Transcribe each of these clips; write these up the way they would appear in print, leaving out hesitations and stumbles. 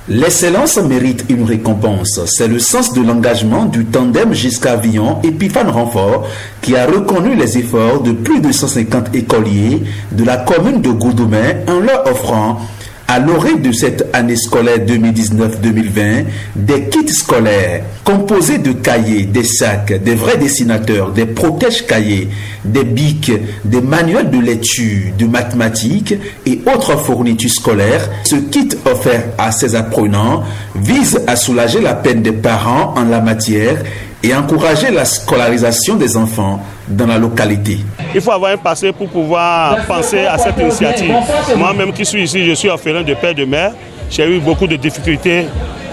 L'excellence mérite une récompense. C'est le sens de l'engagement du tandem Giscard Villon et Epiphane Renfort qui a reconnu les efforts de plus de 150 écoliers de la commune de Goudomé en leur offrant, à l'orée de cette année scolaire 2019-2020, des kits scolaires composés de cahiers, des sacs, des vrais dessinateurs, des protège-cahiers, des bics, des manuels de lecture, de mathématiques et autres fournitures scolaires. Ce kit offert à ces apprenants vise à soulager la peine des parents en la matière et encourager la scolarisation des enfants dans la localité. Il faut avoir un passé pour pouvoir penser à cette initiative. Moi-même qui suis ici, je suis orphelin de père et de mère. J'ai eu beaucoup de difficultés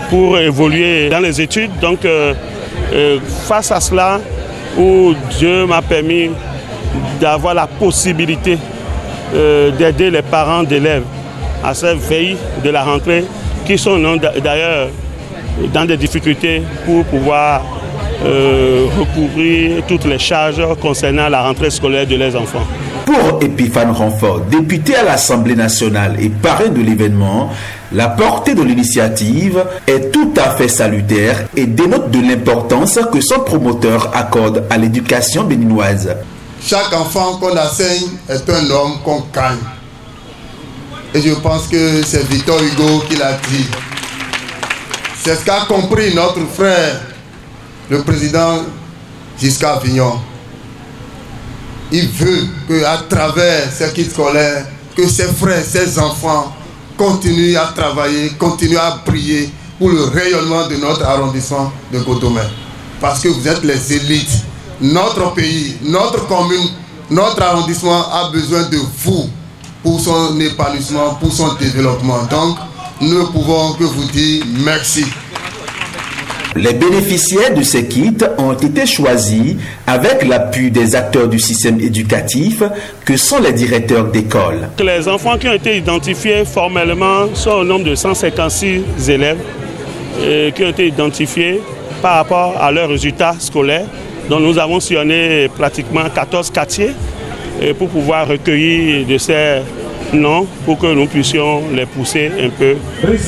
pour évoluer dans les études. Donc, face à cela, où Dieu m'a permis d'avoir la possibilité d'aider les parents d'élèves à cette veille de la rentrée, qui sont d'ailleurs dans des difficultés pour pouvoir recouvrir toutes les charges concernant la rentrée scolaire de leurs enfants. Pour Epiphane Renfort, député à l'Assemblée nationale et parrain de l'événement, la portée de l'initiative est tout à fait salutaire et dénote de l'importance que son promoteur accorde à l'éducation béninoise. Chaque enfant qu'on enseigne est un homme qu'on gagne. Et je pense que c'est Victor Hugo qui l'a dit. C'est ce qu'a compris notre frère, le président Giscard Villon. Il veut qu'à travers ces kits scolaires, que ses frères, ses enfants continuent à travailler, continuent à briller pour le rayonnement de notre arrondissement de Goudomé. Parce que vous êtes les élites. Notre pays, notre commune, notre arrondissement a besoin de vous pour son épanouissement, pour son développement. Donc, nous ne pouvons que vous dire merci. Les bénéficiaires de ces kits ont été choisis avec l'appui des acteurs du système éducatif que sont les directeurs d'école. Les enfants qui ont été identifiés formellement sont au nombre de 156 élèves qui ont été identifiés par rapport à leurs résultats scolaires. Donc nous avons sillonné pratiquement 14 quartiers pour pouvoir recueillir de ces noms pour que nous puissions les pousser un peu,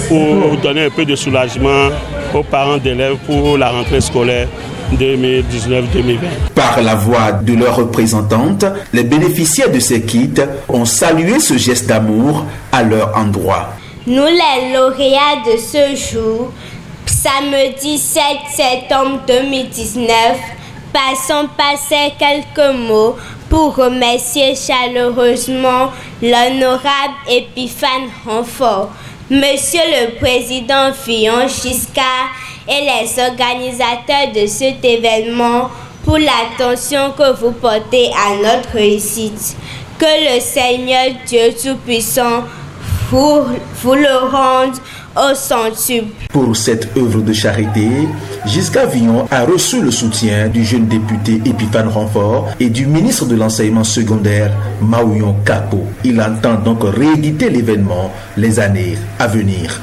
pour donner un peu de soulagement aux parents d'élèves pour la rentrée scolaire 2019-2020. Par la voix de leur représentante, les bénéficiaires de ces kits ont salué ce geste d'amour à leur endroit. Nous, les lauréats de ce jour, samedi 7 septembre 2019, passons par ces quelques mots pour remercier chaleureusement l'honorable Epiphane Renfort, Monsieur le Président Villon Giscard et les organisateurs de cet événement pour l'attention que vous portez à notre réussite. Que le Seigneur Dieu Tout-Puissant vous le rende au centuple. Pour cette œuvre de charité, Giscard Villon a reçu le soutien du jeune député Epiphane Renfort et du ministre de l'enseignement secondaire Maouyon Kapo. Il entend donc rééditer l'événement les années à venir.